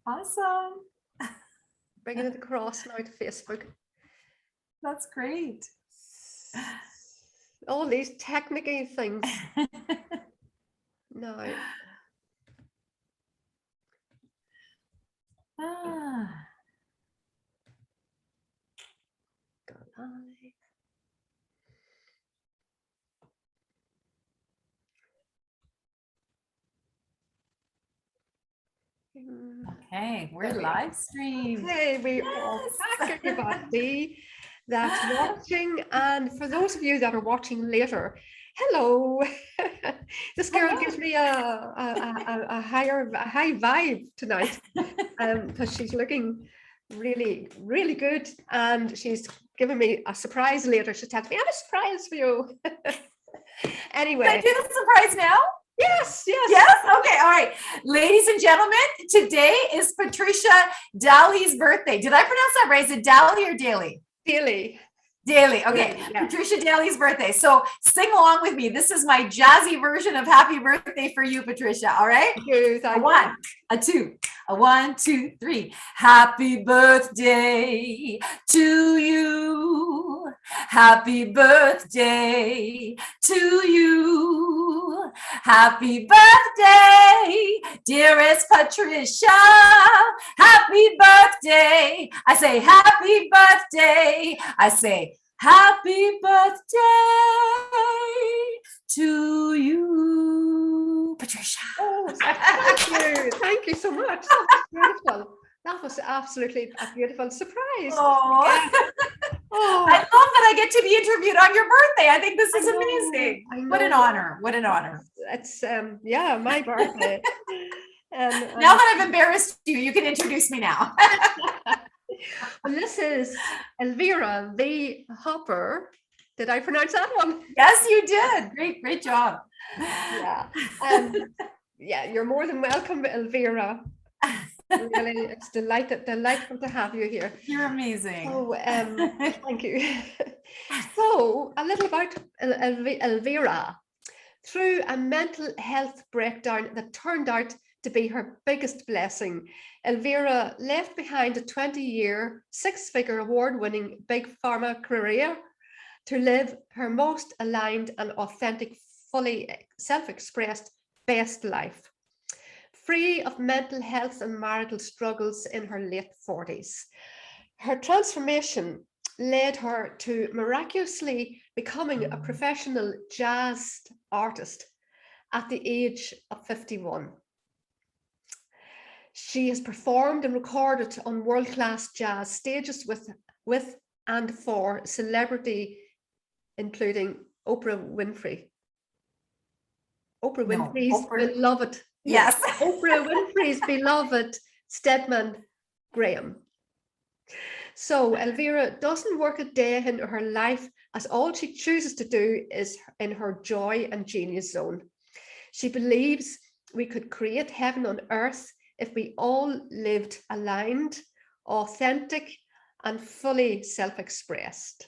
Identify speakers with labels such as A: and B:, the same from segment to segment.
A: Awesome.
B: Bringing it across now to Facebook.
A: That's great.
B: All these technical things. Now. Go live.
A: Okay, we're live stream.
B: Hey, we are back, everybody that's watching, and for those of you that are watching later, hello. This girl gives me a high vibe tonight, because she's looking really, really good, and she's giving me a surprise later. She tells me, I have a surprise for you. Anyway.
A: Can I do the surprise now?
B: Yes.
A: Okay. All right. Ladies and gentlemen, today is Patricia Daly's birthday. Did I pronounce that right? Is it Daly or Daly?
B: Daly.
A: Daly. Okay.
B: Yeah.
A: Patricia Daly's birthday. So sing along with me. This is my jazzy version of happy birthday for you, Patricia. All right.
B: Thank you.
A: A one, a two, a 1, 2, 3. Happy birthday to you. Happy birthday to you. Happy birthday, dearest Patricia. Happy birthday. I say happy birthday. I say happy birthday to you, Patricia.
B: Oh, thank you. Thank you so much. That was beautiful. That was absolutely a beautiful surprise.
A: Oh. I love that I get to be interviewed on your birthday. I think this is amazing. What an honor. What an honor.
B: It's yeah, my birthday.
A: Now that I've embarrassed you, you can introduce me now.
B: Well, this is Elvira, the Hopper. Did I pronounce that one?
A: Yes, you did. Great job.
B: Yeah. Yeah, you're more than welcome, Elvira. Really, it's delightful to have you here.
A: You're amazing.
B: So, thank you. So, a little about Elvira. Through a mental health breakdown that turned out to be her biggest blessing, Elvira left behind a 20-year, 6-figure award-winning big pharma career to live her most aligned and authentic, fully self-expressed best life. Free of mental health and marital struggles in her late 40s. Her transformation led her to miraculously becoming a professional jazz artist at the age of 51. She has performed and recorded on world-class jazz stages with and for celebrity, including Oprah Winfrey. Oprah Winfrey's beloved.
A: Yes.
B: Oprah Winfrey's beloved Stedman Graham. So Elvira doesn't work a day into her life, as all she chooses to do is in her joy and genius zone. She believes we could create heaven on earth if we all lived aligned, authentic, and fully self-expressed.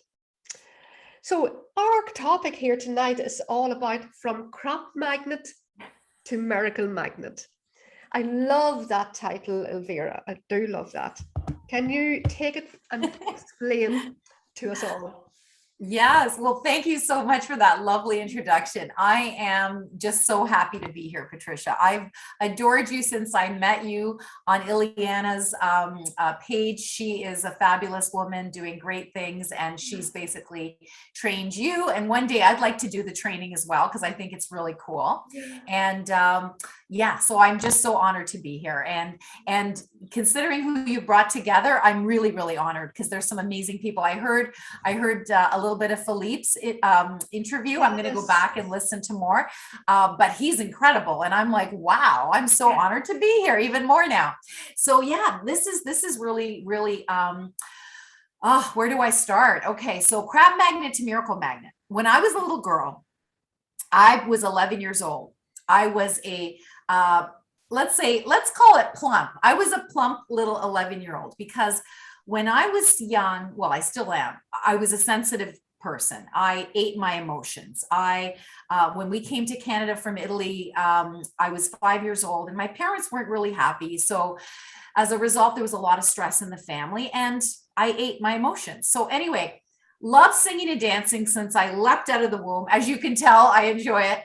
B: So our topic here tonight is all about from crop magnet to miracle magnet. I love that title, Elvira. I do love that. Can you take it and explain to us all?
A: Yes. Well, thank you so much for that lovely introduction. I am just so happy to be here, Patricia. I've adored you since I met you on Ileana's page. She is a fabulous woman doing great things, and she's basically trained you. And one day I'd like to do the training as well, because I think it's really cool. And yeah, so I'm just so honored to be here. And considering who you brought together, I'm really, really honored, because there's some amazing people. I heard a little bit of Philippe's interview. Yes. I'm going to go back and listen to more, but he's incredible. And I'm like, wow, I'm so honored to be here even more now. So yeah, this is really, really, where do I start? Okay. So crab magnet to miracle magnet. When I was a little girl, I was 11 years old. I was let's call it plump. I was a plump little 11-year-old, because when I was young, well, I still am, I was a sensitive person. I ate my emotions. When we came to Canada from Italy, I was 5 years old and my parents weren't really happy. So as a result, there was a lot of stress in the family and I ate my emotions. So anyway, love singing and dancing since I leapt out of the womb. As you can tell, I enjoy it.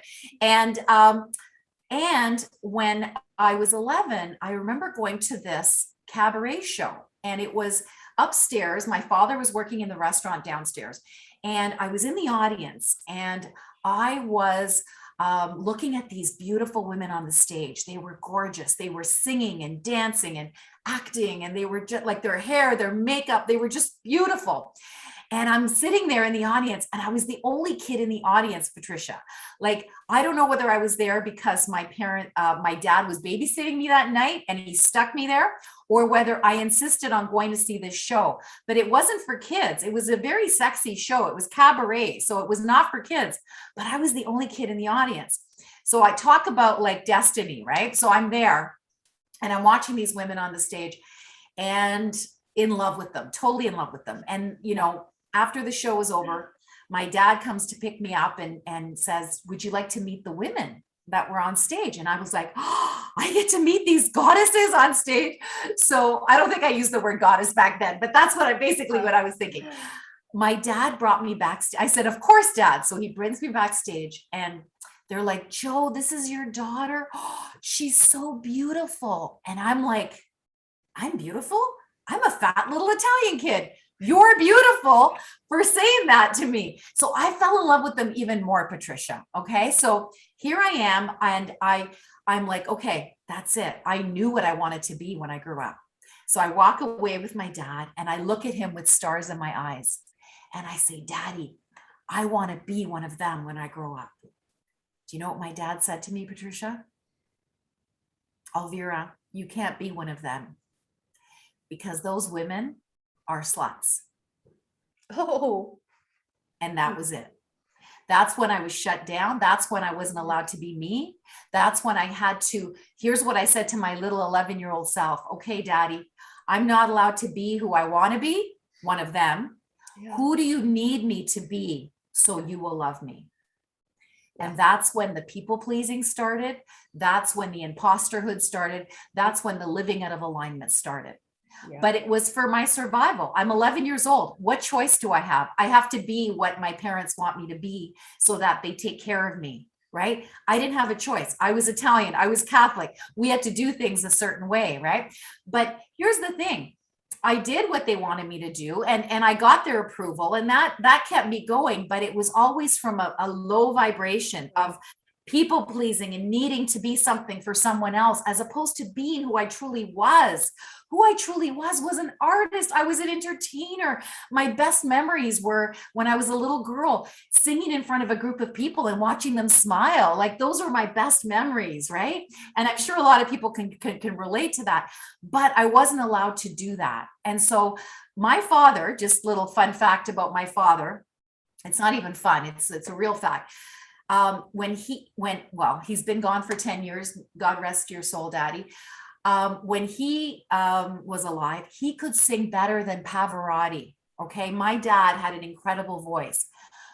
A: And when I was 11, I remember going to this cabaret show and it was upstairs. My father was working in the restaurant downstairs and I was in the audience and I was looking at these beautiful women on the stage. They were gorgeous. They were singing and dancing and acting and they were just like their hair, their makeup, they were just beautiful. And I'm sitting there in the audience and I was the only kid in the audience, Patricia. Like, I don't know whether I was there because my dad was babysitting me that night and he stuck me there, or whether I insisted on going to see this show. But it wasn't for kids. It was a very sexy show. It was cabaret. So it was not for kids, but I was the only kid in the audience. So I talk about like destiny, right? So I'm there and I'm watching these women on the stage and in love with them, totally in love with them. And, you know, after the show was over, my dad comes to pick me up and says, would you like to meet the women that were on stage? And I was like, oh, I get to meet these goddesses on stage. So I don't think I used the word goddess back then, but that's what I was thinking. My dad brought me backstage. I said, of course, Dad. So he brings me backstage and they're like, Joe, this is your daughter. Oh, she's so beautiful. And I'm like, I'm beautiful? I'm a fat little Italian kid. You're beautiful for saying that to me. So I fell in love with them even more, Patricia. Okay. So here I am. And I'm like, okay, that's it. I knew what I wanted to be when I grew up. So I walk away with my dad and I look at him with stars in my eyes. And I say, Daddy, I want to be one of them when I grow up. Do you know what my dad said to me, Patricia? Elvira, you can't be one of them because those women are sluts.
B: Oh.
A: And that was it. That's when I was shut down. That's when I wasn't allowed to be me. That's when I had to, here's what I said to my little 11-year-old self. Okay, Daddy, I'm not allowed to be who I want to be, one of them. Yeah. Who do you need me to be so you will love me? And that's when the people pleasing started. That's when the imposterhood started. That's when the living out of alignment started. Yeah. But it was for my survival. I'm 11 years old. What choice do I have? I have to be what my parents want me to be so that they take care of me, right? I didn't have a choice. I was Italian. I was Catholic. We had to do things a certain way, right? But here's the thing. I did what they wanted me to do and I got their approval and that kept me going, but it was always from a low vibration of people pleasing and needing to be something for someone else, as opposed to being who I truly was. Who I truly was an artist. I was an entertainer. My best memories were when I was a little girl singing in front of a group of people and watching them smile. Like those are my best memories, right? And I'm sure a lot of people can relate to that, but I wasn't allowed to do that. And so my father, just little fun fact about my father, it's not even fun, it's a real fact. He's been gone for 10 years. God rest your soul, Daddy. When he was alive, he could sing better than Pavarotti. Okay. My dad had an incredible voice,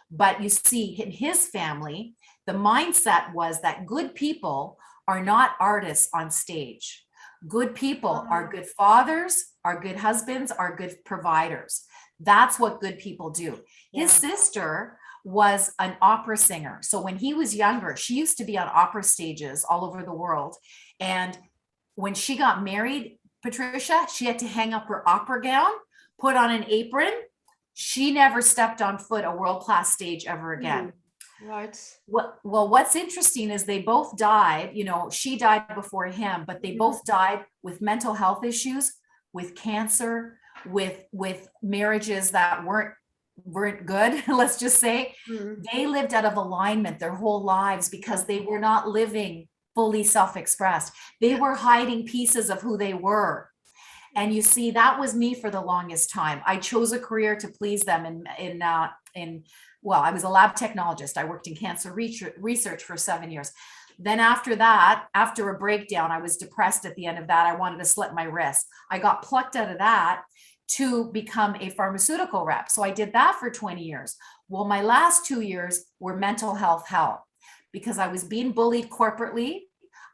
A: but you see in his family, the mindset was that good people are not artists on stage. Good people are good fathers, are good husbands, are good providers. That's what good people do. Yeah. His sister was an opera singer. So when he was younger, she used to be on opera stages all over the world. And when she got married, Patricia, she had to hang up her opera gown, put on an apron. She never stepped on foot a world-class stage ever again.
B: Right.
A: Well, what's interesting is they both died, you know, she died before him, but they both died with mental health issues, with cancer, with marriages that weren't good, let's just say. They lived out of alignment their whole lives because they were not living fully self-expressed. They were hiding pieces of who they were. And you see, that was me for the longest time. I chose a career to please them I was a lab technologist. I worked in cancer research for 7 years. Then after that, after a breakdown, I was depressed at the end of that. I wanted to slit my wrist. I got plucked out of that to become a pharmaceutical rep. So I did that for 20 years. Well, my last 2 years were mental health hell because I was being bullied corporately.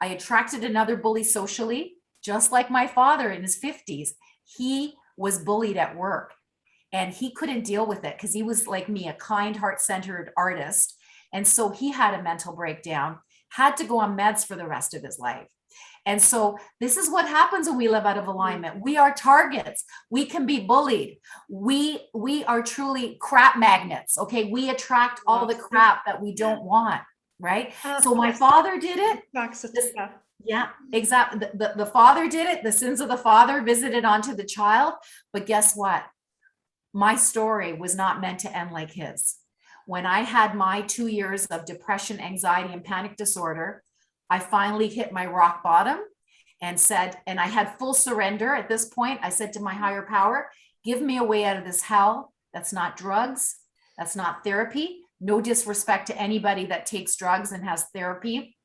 A: I attracted another bully socially, just like my father in his 50s. He was bullied at work and he couldn't deal with it because he was like me, a kind, heart-centered artist. And so he had a mental breakdown, had to go on meds for the rest of his life. And so this is what happens when we live out of alignment. We are targets. We can be bullied. We are truly crap magnets. Okay. We attract all the crap that we don't want. Right. So my father did it. Yeah, exactly. The father did it. The sins of the father visited onto the child. But guess what? My story was not meant to end like his. When I had my 2 years of depression, anxiety, and panic disorder, I finally hit my rock bottom and said, and I had full surrender at this point. I said to my higher power, give me a way out of this hell. That's not drugs. That's not therapy. No disrespect to anybody that takes drugs and has therapy,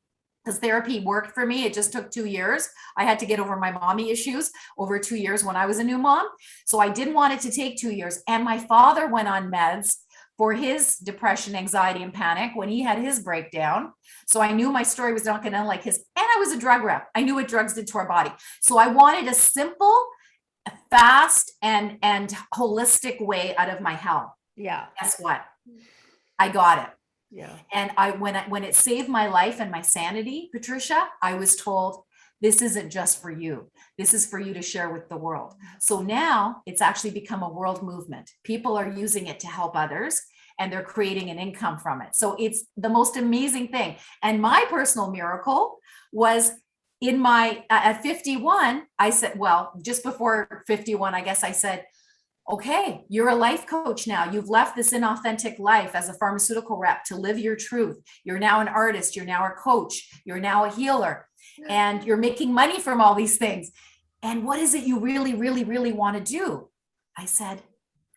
A: because therapy worked for me. It just took 2 years. I had to get over my mommy issues over 2 years when I was a new mom. So I didn't want it to take 2 years. And my father went on meds for his depression, anxiety, and panic when he had his breakdown. So I knew my story was not going to end like his. And I was a drug rep. I knew what drugs did to our body. So I wanted a simple, fast, and holistic way out of my hell.
B: Yeah.
A: Guess what? I got it.
B: Yeah.
A: And when it saved my life and my sanity, Patricia, I was told, this isn't just for you. This is for you to share with the world. So now it's actually become a world movement. People are using it to help others and they're creating an income from it. So it's the most amazing thing. And my personal miracle was at 51, I said, well, just before 51, I guess I said, okay, you're a life coach now. You've left this inauthentic life as a pharmaceutical rep to live your truth. You're now an artist. You're now a coach. You're now a healer. And you're making money from all these things. And what is it you really, really, really want to do? I said,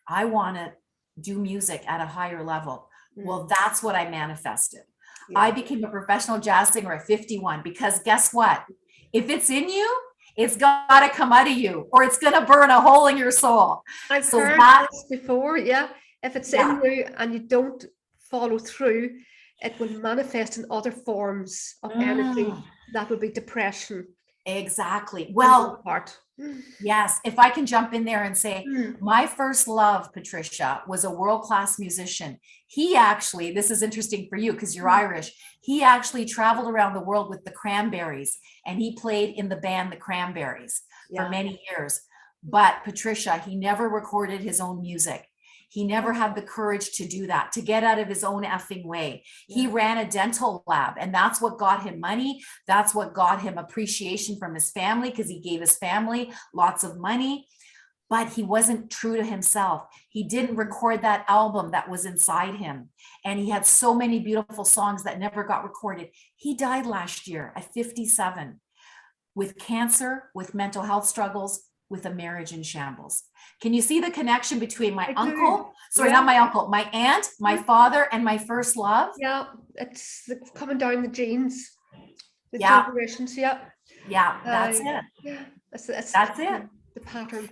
A: I want to do music at a higher level. Well, that's what I manifested. Yeah. I became a professional jazz singer at 51 because guess what? If it's in you, it's got to come out of you or it's going to burn a hole in your soul.
B: I've heard this before. Yeah. If it's in you and you don't follow through, it will manifest in other forms of energy. That would be depression.
A: Exactly. Well, yes. If I can jump in there and say, my first love, Patricia, was a world-class musician. He actually, this is interesting for you because you're Irish. He actually traveled around the world with the Cranberries and he played in the band, the Cranberries, for many years. But Patricia, he never recorded his own music. He never had the courage to do that, to get out of his own effing way. He ran a dental lab and that's what got him money. That's what got him appreciation from his family because he gave his family lots of money, but he wasn't true to himself. He didn't record that album that was inside him. And he had so many beautiful songs that never got recorded. He died last year at 57 with cancer, with mental health struggles, with a marriage in shambles. Can you see the connection between my uncle, not my uncle, my aunt, my father, and my first love?
B: Yeah, it's coming down the genes, the generations. Yeah,
A: that's it.
B: Yeah, that's
A: it.
B: The pattern.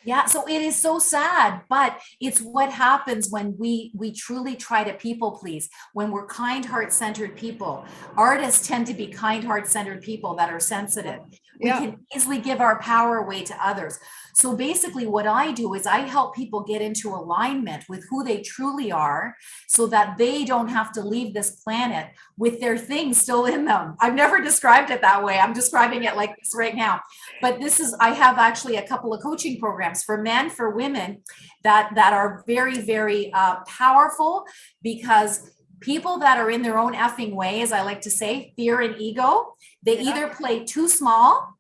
A: Yeah, so it is so sad, but it's what happens when we truly try to people please, when we're kind, heart-centered people. Artists tend to be kind, heart-centered people that are sensitive. We can easily give our power away to others. So basically what I do is I help people get into alignment with who they truly are so that they don't have to leave this planet with their things still in them. I've never described it that way. I'm describing it like this right now. But I have actually a couple of coaching programs for men, for women that are very, very powerful because people that are in their own effing way, as I like to say, fear and ego, they either play too small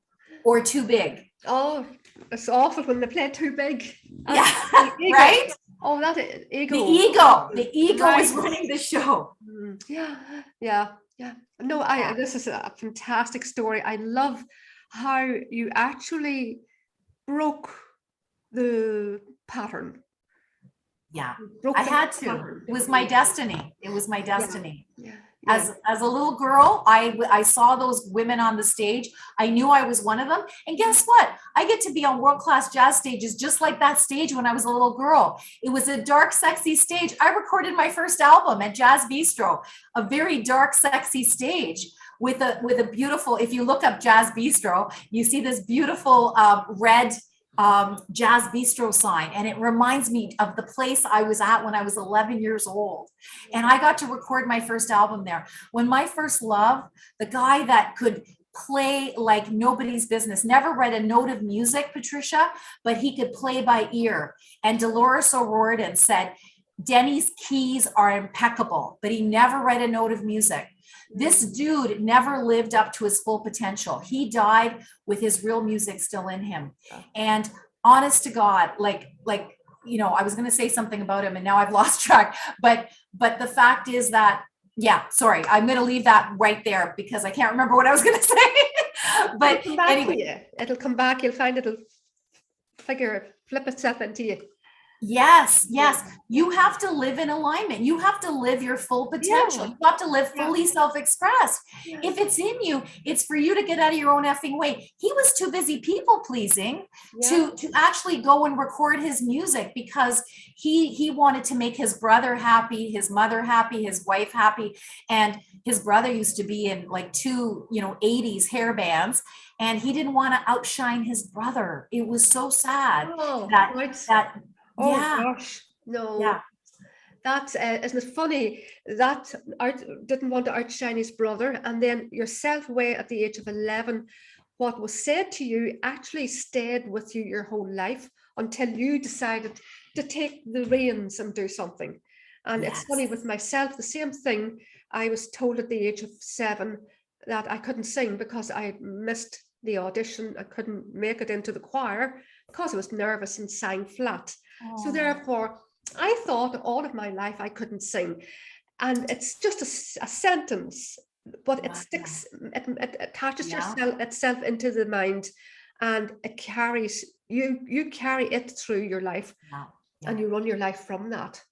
A: or too big.
B: Oh, it's awful when they play too big.
A: Yeah, right?
B: Oh, that ego.
A: The ego is running the show.
B: Yeah. No, this is a fantastic story. I love how you actually broke the pattern.
A: Yeah, I had to. It was my destiny.
B: Yeah.
A: As a little girl, I saw those women on the stage. I knew I was one of them. And guess what? I get to be on world-class jazz stages just like that stage when I was a little girl. It was a dark, sexy stage. I recorded my first album at Jazz Bistro, a very dark, sexy stage with a beautiful, if you look up Jazz Bistro, you see this beautiful red Jazz Bistro sign. And it reminds me of the place I was at when I was 11 years old. And I got to record my first album there. When my first love, the guy that could play like nobody's business, never read a note of music, Patricia, but he could play by ear. And Dolores O'Riordan said, Denny's keys are impeccable, but he never read a note of music. This dude never lived up to his full potential. He died with his real music still in him. And honest to God, like, you know, I was going to say something about him and now I've lost track, but the fact is that, yeah, sorry, I'm going to leave that right there because I can't remember what I was going to say. But anyway,
B: it'll come back. You'll find it'll flip itself into you.
A: Yes, yes. You have to live in alignment. You have to live your full potential. You have to live fully self-expressed. If it's in you, it's for you to get out of your own effing way. He was too busy people pleasing to actually go and record his music because he wanted to make his brother happy, his mother happy, his wife happy. And his brother used to be in like two, 80s hair bands. And he didn't want to outshine his brother. It was so sad that
B: oh gosh, no.
A: Yeah.
B: That's isn't it funny that Art didn't want to outshine his brother, and then yourself away at the age of 11, what was said to you actually stayed with you your whole life until you decided to take the reins and do something. And it's funny with myself, the same thing. I was told at the age of 7 that I couldn't sing because I missed the audition. I couldn't make it into the choir because I was nervous and sang flat. So therefore, I thought all of my life I couldn't sing. And it's just a sentence, but it sticks, it attaches itself into the mind, and it carries, you carry it through your life, and you run your life from that.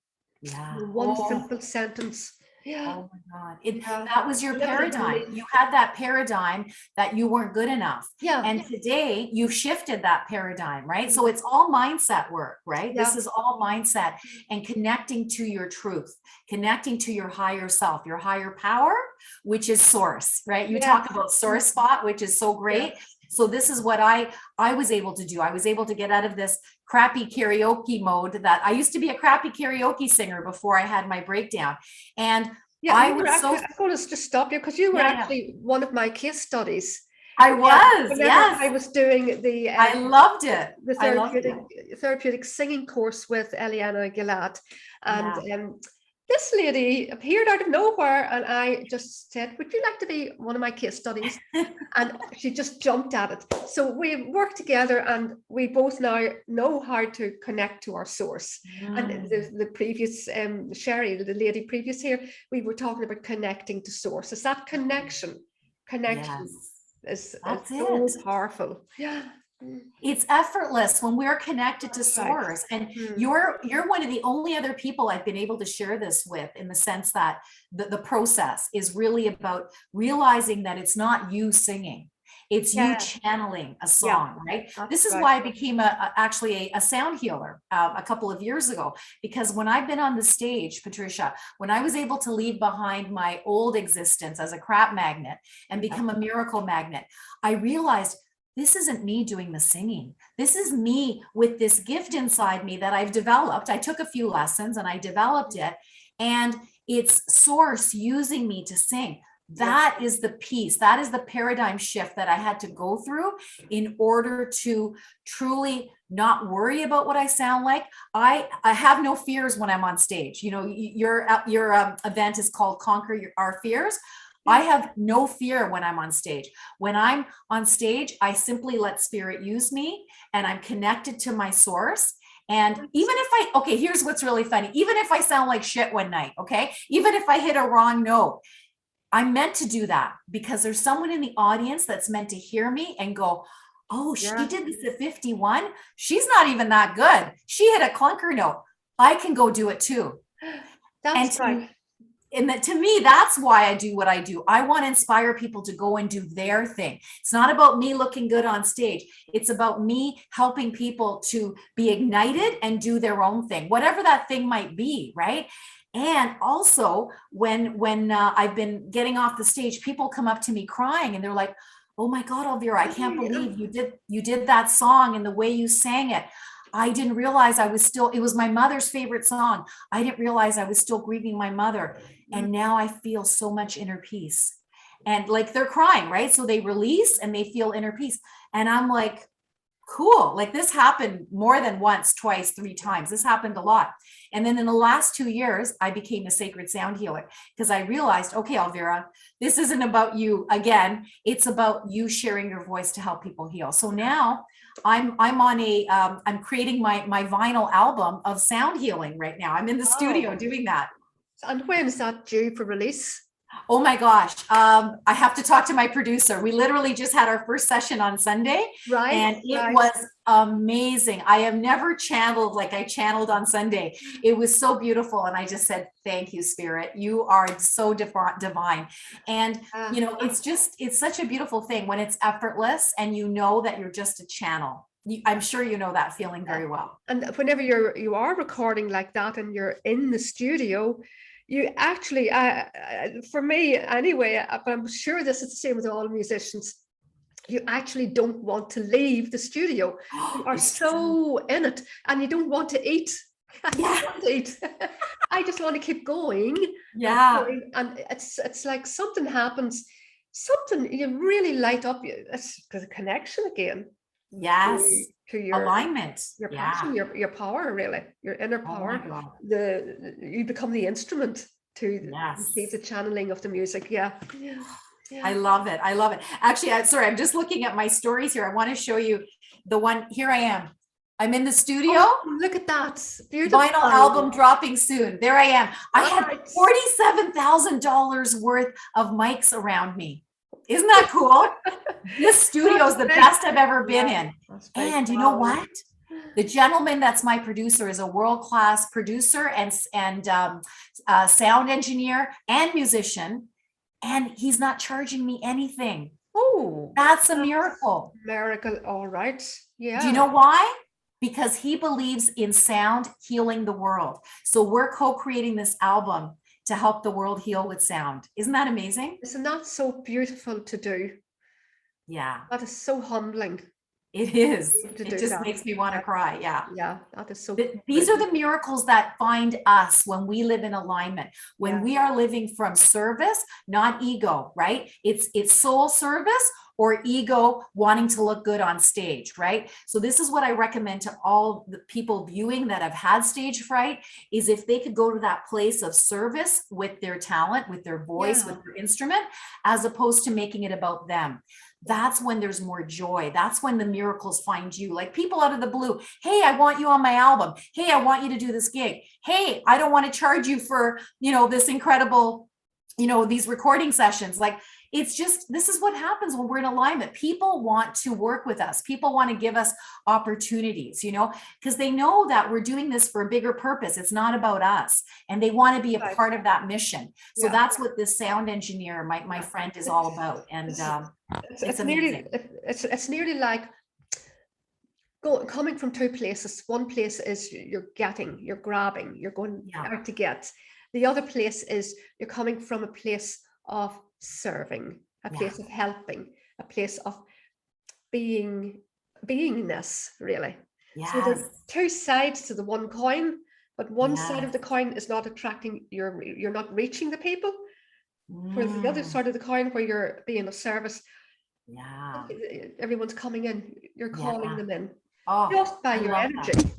B: One simple sentence.
A: Oh my God. That was your paradigm. You had that paradigm that you weren't good enough. And today you've shifted that paradigm, right? So it's all mindset work, right? This is all mindset and connecting to your truth, connecting to your higher self, your higher power, which is source, right? You talk about source spot, which is so great. So this is what I was able to do. I was able to get out of this crappy karaoke mode that I used to be a crappy karaoke singer before I had my breakdown. And
B: I'm going to just stop you because you were actually one of my case studies.
A: I was,
B: I was doing the
A: I loved it.
B: The therapeutic singing course with Eliana Gillard. And this lady appeared out of nowhere, and I just said, would you like to be one of my case studies? And she just jumped at it. So we worked together, and we both now know how to connect to our source. And the previous, Sherry, the lady previous here, we were talking about connecting to source. It's that connection is so powerful.
A: It's effortless when we're connected to source. And you're one of the only other people I've been able to share this with, in the sense that the process is really about realizing that it's not you singing. It's you channeling a song, right? This is why I became actually a sound healer a couple of years ago, because when I've been on the stage, Patricia, when I was able to leave behind my old existence as a crap magnet and become a miracle magnet, I realized this isn't me doing the singing. This is me with this gift inside me that I've developed. I took a few lessons and I developed it, and it's source using me to sing. That is the piece. That is the paradigm shift that I had to go through in order to truly not worry about what I sound like. I have no fears when I'm on stage. You know, your event is called Conquer Our Fears. I have no fear when I'm on stage. When I'm on stage, I simply let spirit use me, and I'm connected to my source. And even if here's what's really funny. Even if I sound like shit one night, even if I hit a wrong note, I'm meant to do that because there's someone in the audience that's meant to hear me and go, oh, she did this at 51. She's not even that good. She hit a clunker note. I can go do it too.
B: That's right.
A: and that, to me, that's why I do what I do. I want to inspire people to go and do their thing. It's not about me looking good on stage. It's about me helping people to be ignited and do their own thing, whatever that thing might be, right? And also, when I've been getting off the stage, people come up to me crying and they're like, "Oh my God, Elvira, I can't believe you did that song and the way you sang it. I didn't realize it was my mother's favorite song. I didn't realize I was still grieving my mother. And now I feel so much inner peace." And like they're crying, right? So they release and they feel inner peace. And I'm like, cool. Like this happened more than once, twice, three times. This happened a lot. And then in the last 2 years, I became a sacred sound healer because I realized, okay, Elvira, this isn't about you again. It's about you sharing your voice to help people heal. So now I'm creating my vinyl album of sound healing right now. I'm in the studio doing that.
B: And when is that due for release?
A: Oh my gosh. I have to talk to my producer. We literally just had our first session on Sunday,
B: Right.
A: and it was amazing. I have never channeled like I channeled on Sunday. It was so beautiful. And I just said, thank you, Spirit. You are so divine. And, it's such a beautiful thing when it's effortless and you know that you're just a channel. I'm sure you know that feeling very well.
B: And whenever you are recording like that and you're in the studio, you actually, for me anyway, but I'm sure this is the same with all musicians, you actually don't want to leave the studio. You are so in it and you don't want to eat.
A: Yeah.
B: I just want to keep going.
A: Yeah.
B: And it's like something happens, something you really light up. It's the connection again.
A: Yes.
B: To your
A: alignment,
B: your passion, your power, really, your inner power. You become the instrument to receive the channeling of the music. Yeah.
A: I love it. I love it. Actually, I'm just looking at my stories here. I want to show you the one. Here I am. I'm in the studio.
B: Oh, look at that. Beautiful.
A: Vinyl album dropping soon. There I am. I had $47,000 worth of mics around me. Isn't that cool? This studio is the best I've ever been in. And you know what? The gentleman that's my producer is a world-class producer and sound engineer and musician, and he's not charging me anything.
B: Oh,
A: that's a miracle.
B: Miracle, all right. Yeah.
A: Do you know why? Because he believes in sound healing the world. So we're co-creating this album to help the world heal with sound. Isn't that amazing?
B: Isn't that so beautiful to do?
A: Yeah.
B: That is so humbling.
A: It is. It just makes me want to cry. Yeah.
B: Yeah. That is so.
A: These are the miracles that find us when we live in alignment, when we are living from service, not ego, right? It's soul service or ego wanting to look good on stage, right? So this is what I recommend to all the people viewing that have had stage fright, is if they could go to that place of service with their talent, with their voice, with their instrument, as opposed to making it about them. That's when there's more joy. That's when the miracles find you. Like people out of the blue. Hey, I want you on my album. Hey, I want you to do this gig. Hey, I don't want to charge you for, this incredible, these recording sessions. Like, it's just, this is what happens when we're in alignment. People want to work with us. People want to give us opportunities, because they know that we're doing this for a bigger purpose. It's not about us. And they want to be a part of that mission. So that's what this sound engineer, my friend, is all about. And it's
B: nearly like coming from two places. One place is you're grabbing, you're going out to get. The other place is you're coming from a place of serving, a place of helping, a place of beingness, really. So there's two sides to the one coin, but one side of the coin is not attracting, you're not reaching the people. For the other side of the coin, where you're being of service, everyone's coming in, you're calling them in just by your energy.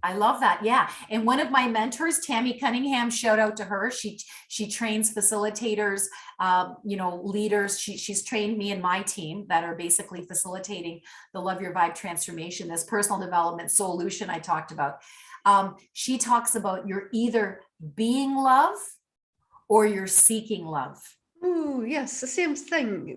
A: I love that. Yeah. And one of my mentors, Tammy Cunningham, shout out to her. She trains facilitators, leaders. She's trained me and my team that are basically facilitating the Love Your Vibe transformation, this personal development solution I talked about. She talks about you're either being love or you're seeking love.
B: Oh, yes, the same thing.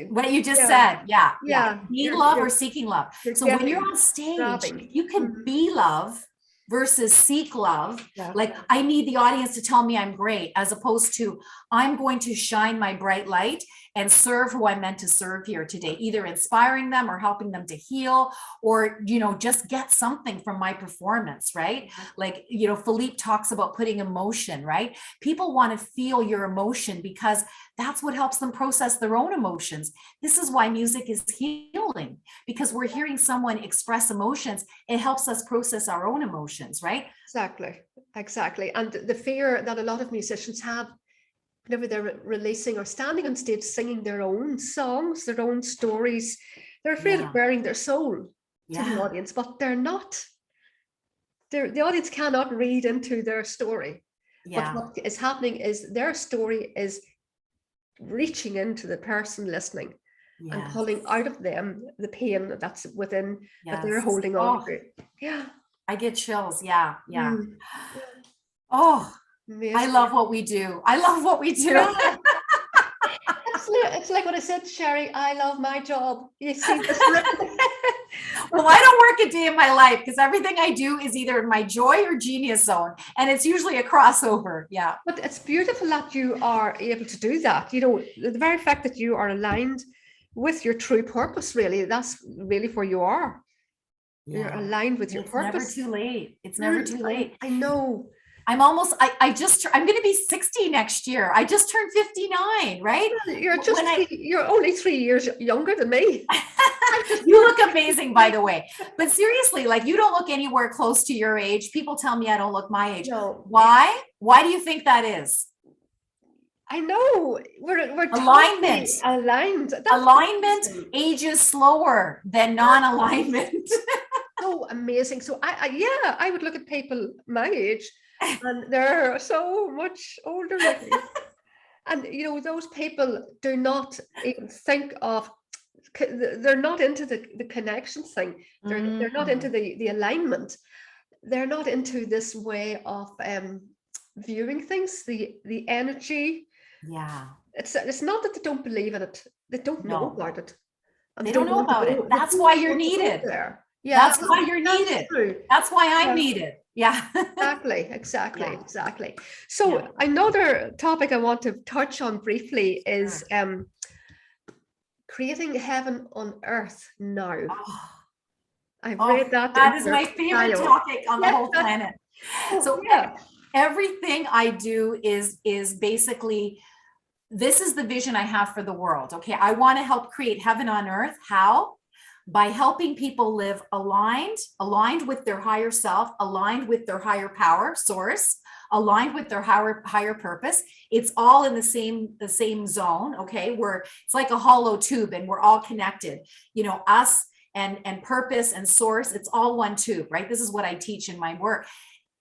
A: What you just said. Yeah. Being love or seeking love. So when you're on stage, you can be love versus seek love.
B: Yeah.
A: Like, I need the audience to tell me I'm great, as opposed to I'm going to shine my bright light and serve who I'm meant to serve here today, either inspiring them or helping them to heal, or, just get something from my performance, right? Like, Philippe talks about putting emotion, right? People want to feel your emotion because that's what helps them process their own emotions. This is why music is healing, because we're hearing someone express emotions. It helps us process our own emotions, right?
B: Exactly. And the fear that a lot of musicians have whenever they're releasing or standing on stage singing their own songs, their own stories, they're afraid of bearing their soul to the audience, but they're not. The audience cannot read into their story. But what is happening is their story is reaching into the person listening and pulling out of them the pain that's within that they're holding on to. Yeah.
A: I get chills. Yeah.
B: Mm.
A: Oh,
B: Amazing.
A: I love what we do. I love what we do.
B: Yeah. It's like what I said, Sherry, I love my job. You see this?
A: Well, I don't work a day in my life because everything I do is either in my joy or genius zone. And it's usually a crossover. Yeah.
B: But it's beautiful that you are able to do that. The very fact that you are aligned with your true purpose, really, that's really where you are. You're aligned with your purpose.
A: It's never too late. It's never too late.
B: I know.
A: I'm going to be 60 next year. I just turned 59, right?
B: You're only 3 years younger than me.
A: You look amazing, by the way. But seriously, like, you don't look anywhere close to your age. People tell me I don't look my age.
B: No.
A: Why? Why do you think that is?
B: I know. We're
A: alignment.
B: Totally aligned.
A: Alignment ages slower than non-alignment.
B: So amazing. So I would look at people my age and they're so much older than me. And those people do not even think of, they're not into the connection thing. They're not into the alignment. They're not into this way of viewing things, the energy.
A: Yeah.
B: It's not that they don't believe in it. They don't know about it.
A: And they don't know about it. That's why you're needed. Yeah, that's why you're needed. True. That's why I'm needed. Yeah.
B: Exactly. So another topic I want to touch on briefly is creating heaven on earth now. I've read that.
A: That is my favorite topic on the whole planet. So everything I do is basically, this is the vision I have for the world. Okay. I want to help create heaven on earth. How? By helping people live aligned with their higher self, aligned with their higher power source, aligned with their higher purpose. It's all in the same zone. Okay. It's like a hollow tube and we're all connected, us and purpose and source. It's all one tube, right? This is what I teach in my work.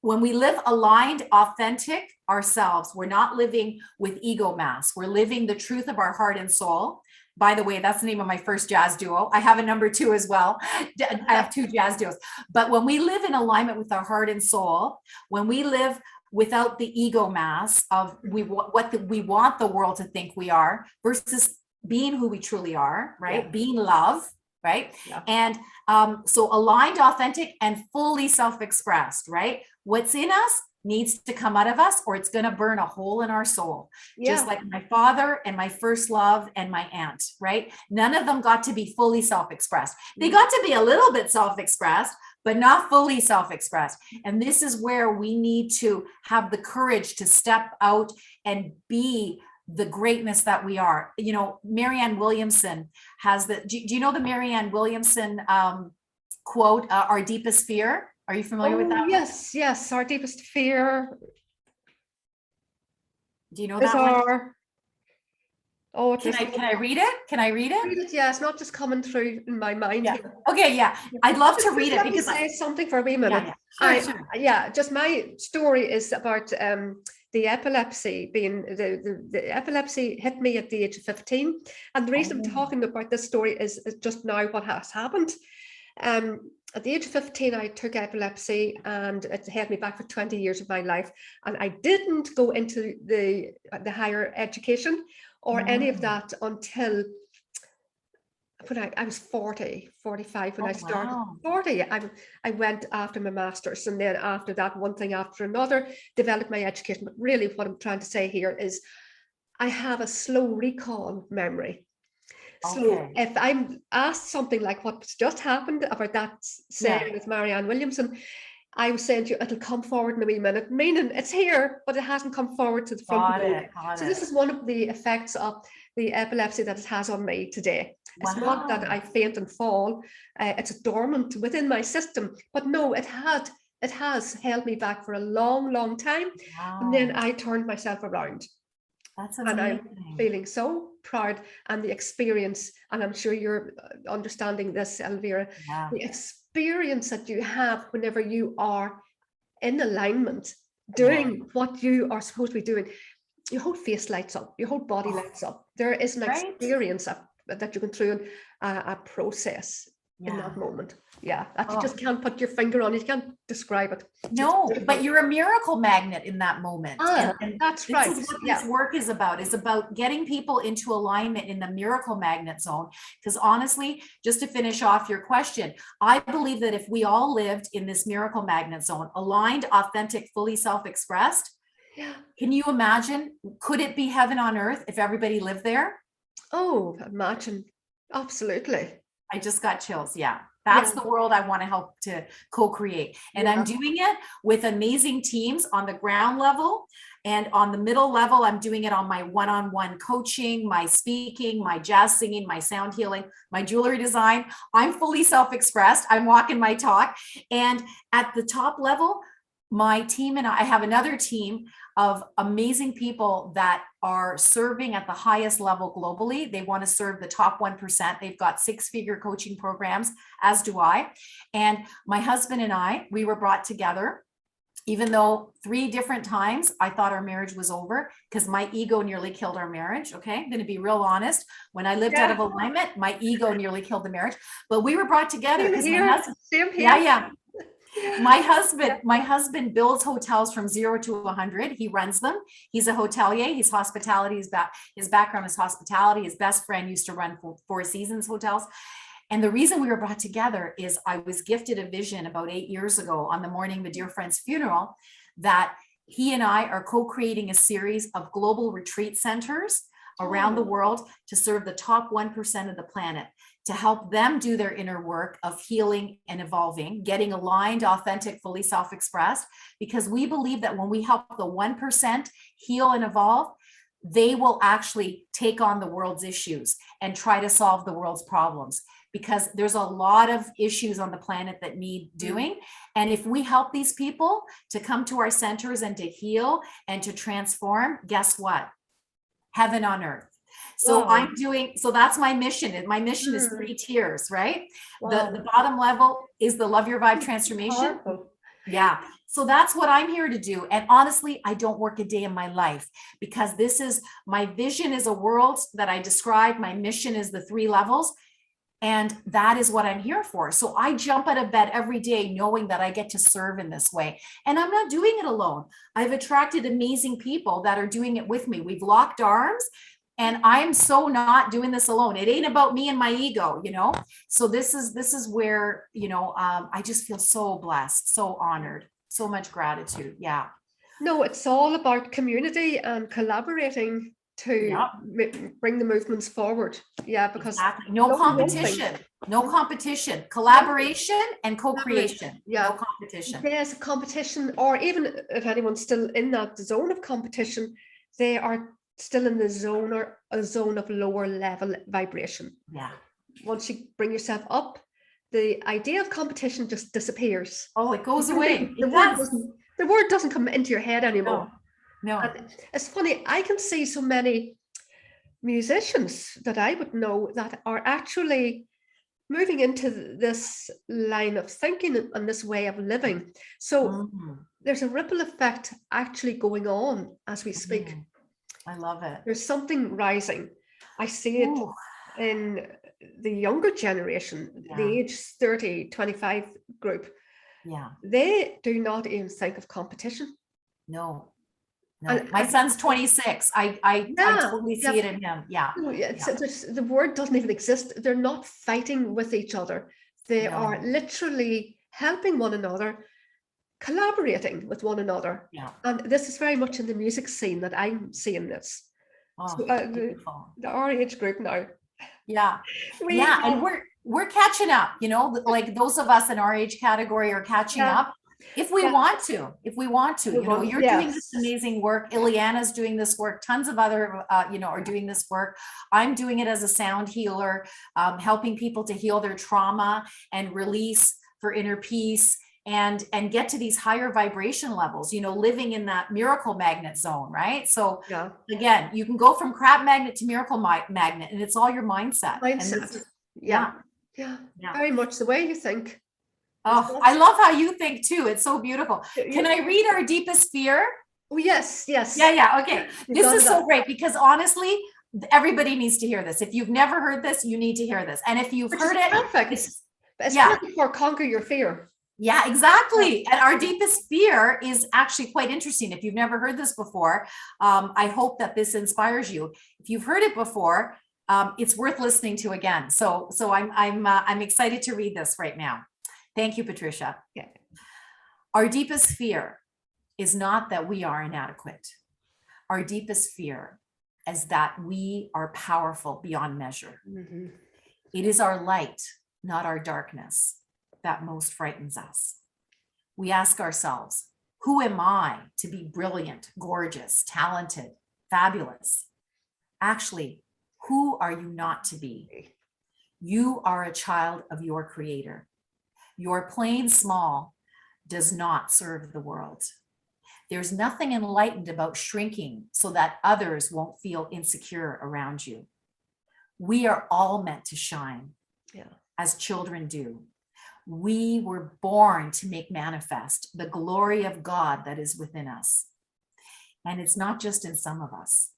A: When we live aligned, authentic ourselves, we're not living with ego masks. We're living the truth of our heart and soul. By the way, that's the name of my first jazz duo. I have a number 2 as well. I have 2 jazz duos. But when we live in alignment with our heart and soul, when we live without the ego mask of what we want the world to think we are versus being who we truly are, right? Being love, right? And so aligned, authentic, and fully self-expressed, right? What's in us needs to come out of us or it's going to burn a hole in our soul. Just like my father and my first love and my aunt, right? None of them got to be fully self-expressed. They got to be a little bit self-expressed, but not fully self-expressed. And this is where we need to have the courage to step out and be the greatness that we are. Marianne Williamson has do you know the Marianne Williamson quote, our deepest fear? Are you familiar with that?
B: Yes. Our deepest fear.
A: Do you know that one? Can I read it? Can I read it?
B: Read it, yeah. It's not just coming through in my mind.
A: Yeah. Okay, yeah. I'd love to read it because
B: say something for a wee minute.
A: Sure.
B: Just my story is about the epilepsy being the epilepsy hit me at the age of 15. And the reason I'm talking about this story is just now what has happened. At the age of 15, I took epilepsy and it held me back for 20 years of my life. And I didn't go into the higher education or any of that until when I was 40, 45 when
A: Oh,
B: I started.
A: wow.
B: 40, I went after my master's, and then after that, one thing after another, developed my education. But really what I'm trying to say here is I have a slow recall memory. So
A: Okay.
B: if I'm asked something like what's just happened about that
A: Yeah.
B: saying with Marianne Williamson, I was saying to you, it'll come forward in a wee minute, meaning it's here, but it hasn't come forward to the frontal
A: Got
B: lobe.
A: it. Got
B: So
A: it.
B: this is one of the effects of the epilepsy that it has on me today. It's not that
A: Wow.
B: I faint and fall, it's dormant within my system, but no, it has held me back for a long, long time. And then
A: Wow.
B: I turned myself around.
A: That's
B: And I'm
A: amazing.
B: feeling so proud, and the experience, and I'm sure you're understanding this, Elvira,
A: Yeah.
B: the experience that you have whenever you are in alignment,
A: Yeah.
B: doing what you are supposed to be doing. Your whole face lights up, your whole body
A: Oh,
B: lights up. There is an
A: right?
B: experience that you can through a process in
A: Yeah.
B: that moment. Yeah, that you
A: Oh,
B: just can't put your finger on it, you can't describe it. It's
A: no,
B: beautiful.
A: but you're a miracle magnet in that moment. And
B: That's
A: this
B: right.
A: is what this
B: Yeah.
A: work is about getting people into alignment in the miracle magnet zone. Because honestly, just to finish off your question, I believe that if we all lived in this miracle magnet zone, aligned, authentic, fully self-expressed,
B: Yeah.
A: can you imagine? Could it be heaven on earth if everybody lived there?
B: Oh, imagine. Absolutely.
A: I just got chills. Yeah.
B: Yeah.
A: That's the world I want to help to co-create. And I'm
B: Yeah.
A: doing it with amazing teams on the ground level, and on the middle level, I'm doing it on my one-on-one coaching, my speaking, my jazz singing, my sound healing, my jewelry design. I'm fully self-expressed. I'm walking my talk. And at the top level, my team and I have another team of amazing people that are serving at the highest level globally. They want to serve the top 1%. They've got 6-figure coaching programs, as do I. And my husband and I, we were brought together, even though 3 different times I thought our marriage was over because my ego nearly killed our marriage. Okay, I'm going to be real honest. When I lived out of alignment, my ego nearly killed the marriage. But we were brought together
B: Same
A: because my
B: here.
A: husband,
B: Same
A: yeah,
B: here.
A: yeah, my husband builds hotels from 0 to 100. He runs them. He's a hotelier. He's hospitality. His background is hospitality. His best friend used to run Four Seasons hotels. And the reason we were brought together is I was gifted a vision about 8 years ago on the morning of a dear friend's funeral that he and I are co-creating a series of global retreat centers around the world to serve the top 1% of the planet, to help them do their inner work of healing and evolving, getting aligned, authentic, fully self-expressed, because we believe that when we help the 1% heal and evolve, they will actually take on the world's issues and try to solve the world's problems, because there's a lot of issues on the planet that need doing. And if we help these people to come to our centers and to heal and to transform, guess what? Heaven on earth. So
B: Wow.
A: so that's my mission. And my mission is 3 tiers, right?
B: Wow.
A: The bottom level is the Love Your Vibe transformation.
B: Powerful.
A: Yeah. So that's what I'm here to do. And honestly, I don't work a day in my life, because this is my vision is a world that I describe. My mission is the 3 levels. And that is what I'm here for. So I jump out of bed every day knowing that I get to serve in this way. And I'm not doing it alone. I've attracted amazing people that are doing it with me. We've locked arms, and I'm so not doing this alone. It ain't about me and my ego, So this is where, I just feel so blessed, so honored, so much gratitude. Yeah.
B: No, it's all about community and collaborating to bring the movements forward. Yeah, because
A: exactly. No competition, collaboration and co-creation.
B: Yeah.
A: No competition.
B: There's a competition, or even if anyone's still in that zone of competition, they are still in the zone or a zone of lower level vibration.
A: Yeah.
B: Once you bring yourself up, the idea of competition just disappears.
A: Oh, it goes away.
B: The word doesn't come into your head anymore.
A: No.
B: And it's funny, I can see so many musicians that I would know that are actually moving into this line of thinking and this way of living. So there's a ripple effect actually going on as we speak.
A: I love it.
B: There's something rising. I see it in the younger generation, the age 30, 25 group.
A: Yeah.
B: They do not even think of competition.
A: No. No, my son's 26. I
B: Yeah,
A: totally see
B: yeah.
A: it in him. Yeah.
B: No, yeah,
A: Yeah.
B: the word doesn't even exist. They're not fighting with each other. They are
A: No.
B: literally helping one another, collaborating with one another.
A: Yeah.
B: And this is very much in the music scene that I'm seeing this. So
A: Oh, beautiful.
B: our age group now,
A: Yeah.
B: we
A: Yeah. And we're catching up, you know, like those of us in our age category are catching
B: yeah,
A: up. If we
B: yeah,
A: want to,
B: we
A: you know,
B: want,
A: you're doing this
B: yes,
A: amazing work. Ileana's doing this work. Tons of other, you know, are doing this work. I'm doing it as a sound healer, helping people to heal their trauma and release for inner peace and get to these higher vibration levels, you know, living in that miracle magnet zone, right? So
B: yeah,
A: again, you can go from crap magnet to miracle magnet, and it's all your mindset. And this
B: mindset.
A: is,
B: Yeah,
A: yeah,
B: yeah,
A: yeah.
B: very much the way you think. It's
A: Oh, I
B: not,
A: love how you think too. It's so beautiful. Can I read our deepest fear?
B: oh, yes,
A: Yeah,
B: yes,
A: yeah. Okay.
B: you
A: This
B: got
A: is
B: it
A: so
B: up.
A: great because honestly, everybody needs to hear this. If you've never heard this, you need to hear this. And if you've
B: Which is
A: heard it,
B: perfect.
A: it's,
B: But it's
A: yeah,
B: perfect for conquer your fear.
A: yeah,
B: Yeah.
A: exactly. And our deepest fear is actually quite interesting. If you've never heard this before, I hope that this inspires you. If you've heard it before, it's worth listening to again. So I'm excited to read this right now. Thank you, Patricia.
B: Yeah.
A: Our deepest fear is not that we are inadequate. Our deepest fear is that we are powerful beyond measure.
B: Mhm.
A: It is our light, not our darkness, that most frightens us. We ask ourselves, who am I to be brilliant, gorgeous, talented, fabulous? Actually, who are you not to be? You are a child of your creator. Your plain small does not serve the world. There's nothing enlightened about shrinking so that others won't feel insecure around you. We are all meant to shine,
B: Yeah.
A: as children do. We were born to make manifest the glory of God that is within us. And it's not just in some of us,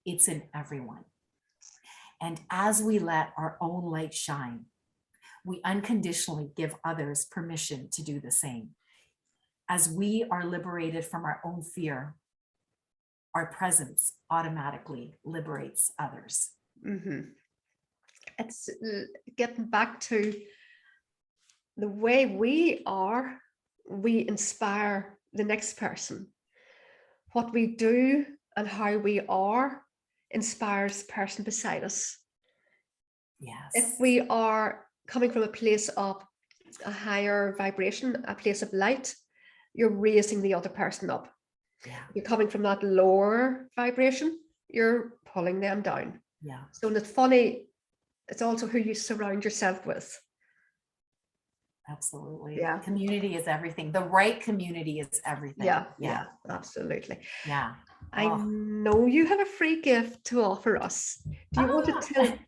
A: it's in everyone. And as we let our own light shine, we unconditionally give others permission to do the same. As we are liberated from our own fear, our presence automatically liberates others.
B: Mm-hmm. It's getting back to the way we are, we inspire the next person. What we do and how we are inspires the person beside us.
A: Yes.
B: If we are coming from a place of a higher vibration, a place of light, you're raising the other person up.
A: Yeah.
B: You're coming from that lower vibration, you're pulling them down.
A: Yeah.
B: So it's funny, it's also who you surround yourself with.
A: Absolutely.
B: Yeah.
A: Community is everything. The right community is everything.
B: Yeah, absolutely.
A: Yeah.
B: I know you have a free gift to offer us. Do you want to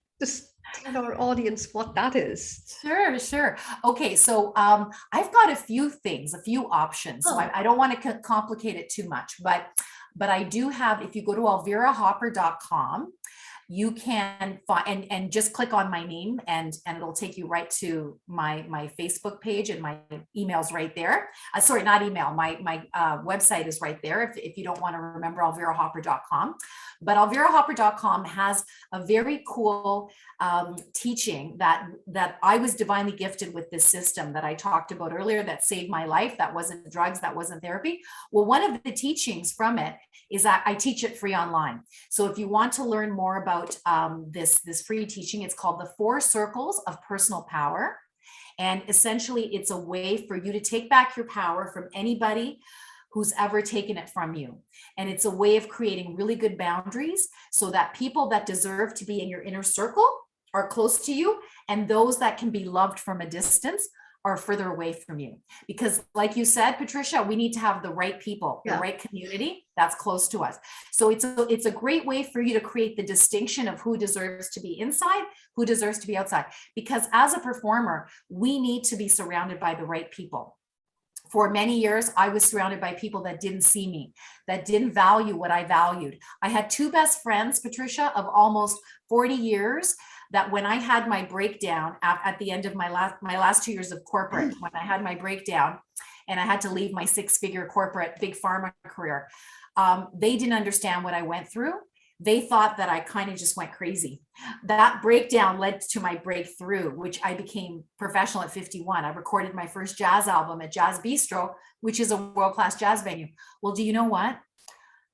B: tell our audience what that is?
A: Sure. Okay, so I've got a few things, a few options. So I don't want to complicate it too much, but I do have, if you go to elvirahopper.com, you can find and just click on my name and it'll take you right to my Facebook page, and my email's right there. Sorry, not email. My website is right there if you don't want to remember elvirahopper.com. But elvirahopper.com has a very cool teaching that I was divinely gifted with this system that I talked about earlier that saved my life. That wasn't drugs, that wasn't therapy. Well, one of the teachings from it is that I teach it free online. So if you want to learn more about this free teaching, it's called the 4 Circles of Personal Power. And essentially it's a way for you to take back your power from anybody who's ever taken it from you. And it's a way of creating really good boundaries so that people that deserve to be in your inner circle are close to you, and those that can be loved from a distance are further away from you. Because like you said, Patricia, we need to have the right people, the right community that's close to us. So it's a great way for you to create the distinction of who deserves to be inside, who deserves to be outside. Because as a performer, we need to be surrounded by the right people. For many years, I was surrounded by people that didn't see me, that didn't value what I valued. I had 2 best friends, Patricia, of almost 40 years, that when I had my breakdown at the end of my last 2 years of corporate, when I had my breakdown, and I had to leave my 6-figure corporate big pharma career. They didn't understand what I went through. They thought that I kind of just went crazy. That breakdown led to my breakthrough, which I became professional at 51. I recorded my first jazz album at Jazz Bistro, which is a world-class jazz venue. Well, do you know what?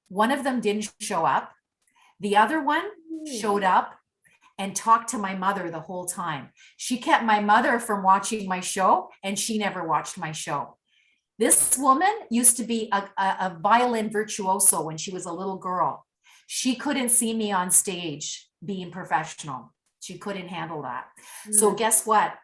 A: One of them didn't show up. The other one showed up and talked to my mother the whole time. She kept my mother from watching my show, and she never watched my show. This woman used to be a violin virtuoso when she was a little girl. She couldn't see me on stage being professional. She couldn't handle that. So guess what?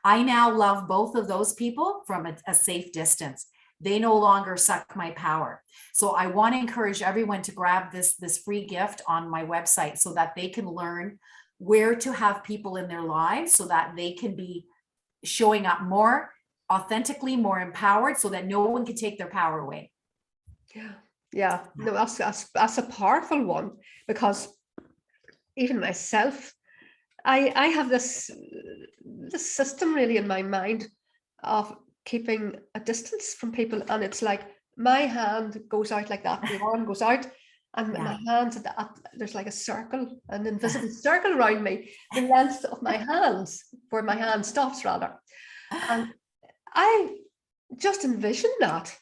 A: I now love both of those people from a safe distance. They no longer suck my power. So I want to encourage everyone to grab this free gift on my website so that they can learn where to have people in their lives so that they can be showing up more authentically, more empowered, so that no one can take their power away.
B: Yeah, no, that's a powerful one, because even myself, I have this system really in my mind of keeping a distance from people, and it's like my hand goes out like that, the arm goes out, and my hands there's like a circle, an invisible circle around me, the length of my hands, where my hand stops rather, and I just envision that.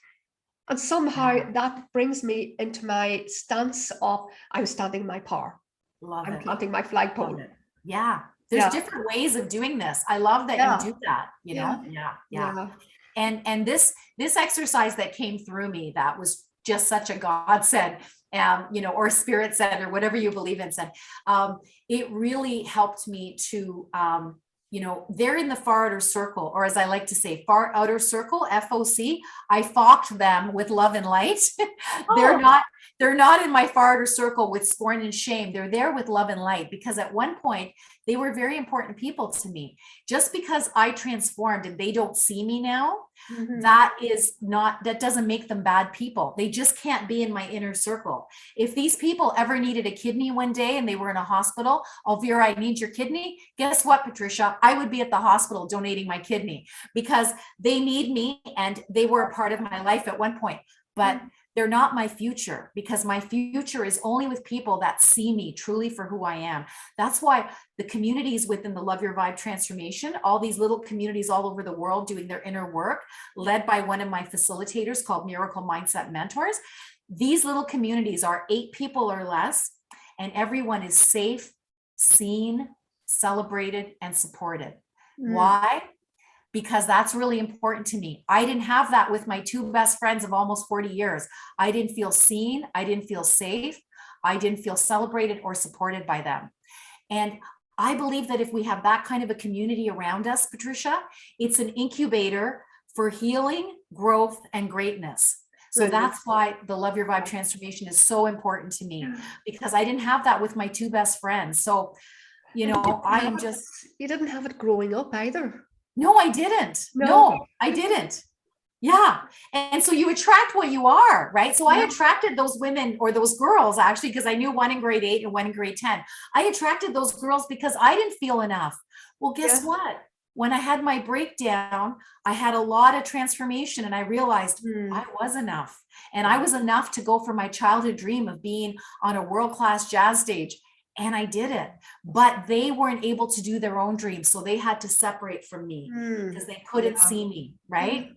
B: And somehow that brings me into my stance of I'm standing in my power. I'm planting my flagpole.
A: Yeah. There's different ways of doing this. I love that you do that, you know? Yeah. And this exercise that came through me, that was just such a God said, or spirit said, or whatever you believe in said, it really helped me to, they're in the far outer circle, or as I like to say, far outer circle, FOC. I fought them with love and light. They're not in my far outer circle with scorn and shame. They're there with love and light, because at one point they were very important people to me. Just because I transformed and they don't see me now, that doesn't make them bad people. They just can't be in my inner circle. If these people ever needed a kidney one day and they were in a hospital, Elvira, I need your kidney. Guess what, Patricia? I would be at the hospital donating my kidney, because they need me and they were a part of my life at one point. But they're not my future, because my future is only with people that see me truly for who I am. That's why the communities within the Love Your Vibe transformation, all these little communities all over the world doing their inner work, led by one of my facilitators called Miracle Mindset Mentors. These little communities are 8 people or less, and everyone is safe, seen, celebrated, and supported. Why? Because that's really important to me. I didn't have that with my 2 best friends of almost 40 years. I didn't feel seen. I didn't feel safe. I didn't feel celebrated or supported by them. And I believe that if we have that kind of a community around us, Patricia, it's an incubator for healing, growth, and greatness. So that's why the Love Your Vibe transformation is so important to me, because I didn't have that with my 2 best friends. So, you didn't
B: have it growing up either.
A: No, I didn't. No, I didn't. Yeah. And so you attract what you are, right? So I attracted those women, or those girls, actually, because I knew one in grade 8 and one in grade 10. I attracted those girls because I didn't feel enough. Well, guess what? When I had my breakdown, I had a lot of transformation, and I realized I was enough. And I was enough to go for my childhood dream of being on a world-class jazz stage. And I did it, but they weren't able to do their own dreams. So they had to separate from me because they couldn't see me, right?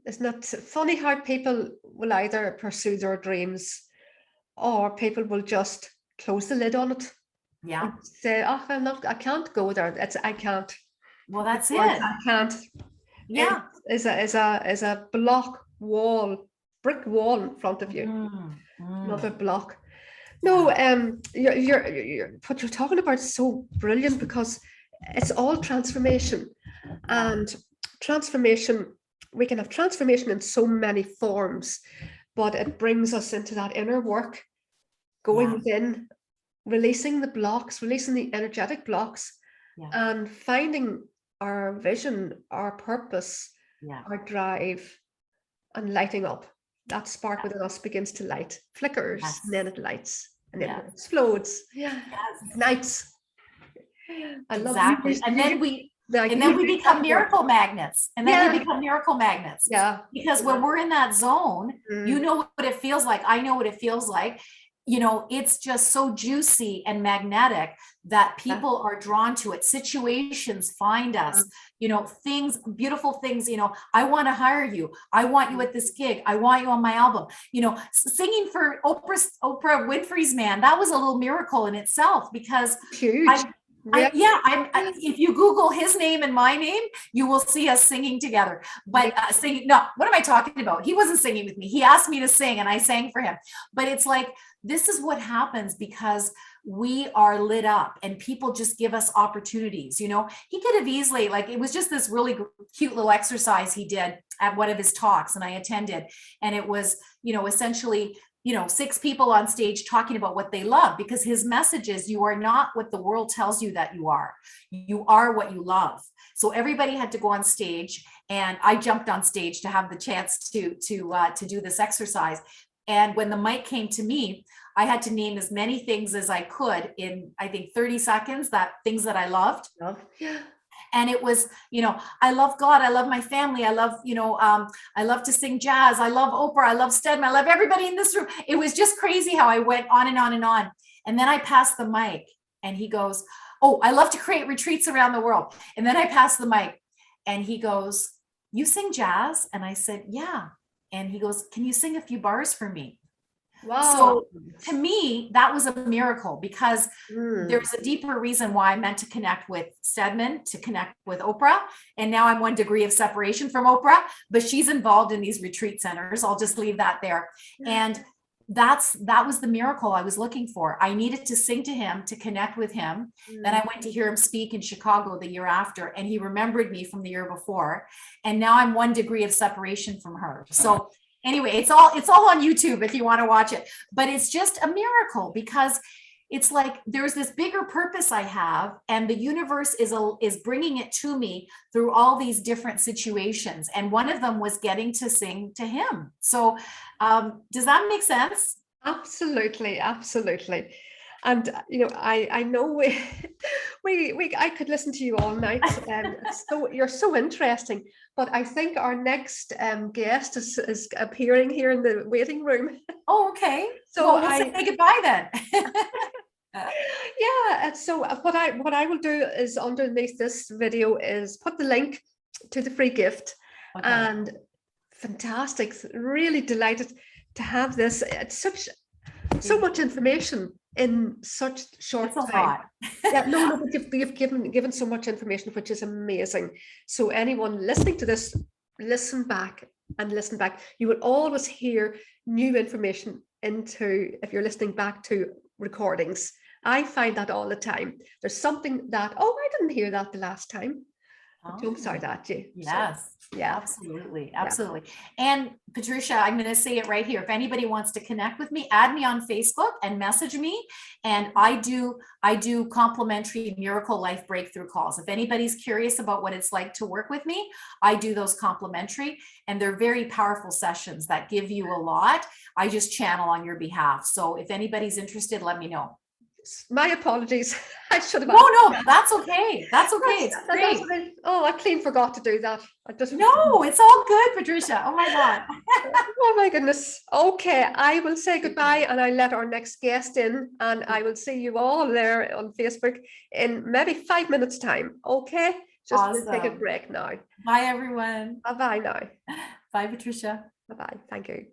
B: Isn't it funny how people will either pursue their dreams, or people will just close the lid on it.
A: Yeah.
B: Say, I can't go there. I can't.
A: Well, that's it.
B: I can't.
A: Yeah.
B: Is a brick wall in front of you. Another block. No, what you're talking about is so brilliant, because it's all transformation, and transformation. We can have transformation in so many forms, but it brings us into that inner work, going within, releasing the blocks, releasing the energetic blocks, and finding our vision, our purpose, our drive, and lighting up. That spark within us begins to light, flickers, and then it lights, and then it explodes. Ignites. I love
A: exactly. And then we
B: Like,
A: And then
B: you
A: we
B: do
A: become
B: that.
A: miracle magnets. And then we
B: Yeah.
A: become miracle magnets.
B: Yeah.
A: Because when we're in that zone, you
B: Mm.
A: know what it feels like. I know what it feels like. You know, it's just so juicy and magnetic that people are drawn to it. Situations find us, you know, things, beautiful things, you know, I want to hire you. I want you at this gig. I want you on my album. You know, singing for Oprah Winfrey's Man, that was a little miracle in itself because
B: Huge.
A: if you Google his name and my name, you will see us singing together. But singing, no, what am I talking about? He wasn't singing with me. He asked me to sing and I sang for him. But it's like, this is what happens because we are lit up and people just give us opportunities. You know, he could have easily, like, it was just this really cute little exercise he did at one of his talks and I attended. And it was, you know, essentially, you know, 6 people on stage talking about what they love, because his message is, you are not what the world tells you that you are what you love. So everybody had to go on stage and I jumped on stage to have the chance to do this exercise. And when the mic came to me, I had to name as many things as I could in, I think, 30 seconds, that things that I loved.
B: Yeah.
A: And it was, you know, I love God. I love my family. I love, you know, I love to sing jazz. I love Oprah. I love Stedman. I love everybody in this room. It was just crazy how I went on and on and on. And then I passed the mic and he goes, oh, I love to create retreats around the world. And then I passed the mic and he goes, you sing jazz? And I said, yeah. And he goes, can you sing a few bars for me?
B: Wow.
A: So to me, that was a miracle because there's a deeper reason why I meant to connect with Stedman, to connect with Oprah. And now I'm 1 degree of separation from Oprah, but she's involved in these retreat centers. I'll just leave that there. And that was the miracle I was looking for. I needed to sing to him, to connect with him. Then I went to hear him speak in Chicago the year after, and he remembered me from the year before. And now I'm 1 degree of separation from her. So anyway, it's all on YouTube if you want to watch it, but it's just a miracle because it's like there's this bigger purpose I have, and the universe is bringing it to me through all these different situations. And one of them was getting to sing to him. So does that make sense?
B: Absolutely, absolutely. And you know, I know I could listen to you all night. So you're so interesting. But I think our next guest is appearing here in the waiting room.
A: Oh, okay.
B: So
A: well, we'll say goodbye then.
B: Yeah. So what I will do is underneath this video is put the link to the free gift. Okay. And fantastic. Really delighted to have this. It's so much information in such short time. Yeah, no, but you've given so much information, which is amazing. So anyone listening to this, listen back and listen back. You will always hear new information if you're listening back to recordings. I find that all the time. There's something that, I didn't hear that the last time. Jumps out at you.
A: Yes.
B: So, yeah,
A: absolutely. And Patricia, I'm going to say it right here. If anybody wants to connect with me, add me on Facebook and message me. And I do complimentary miracle life breakthrough calls. If anybody's curious about what it's like to work with me, I do those complimentary, and they're very powerful sessions that give you a lot. I just channel on your behalf. So if anybody's interested, let me know.
B: My apologies. I should have.
A: No, that's okay. That's okay. It's great.
B: I clean forgot to do that.
A: No, it's all good, Patricia. Oh my God.
B: Oh my goodness. Okay, I will say goodbye and I'll let our next guest in, and I will see you all there on Facebook in maybe 5 minutes time. Okay, just awesome. Take a break now.
A: Bye, everyone.
B: Bye-bye now.
A: Bye, Patricia.
B: Bye-bye. Thank you.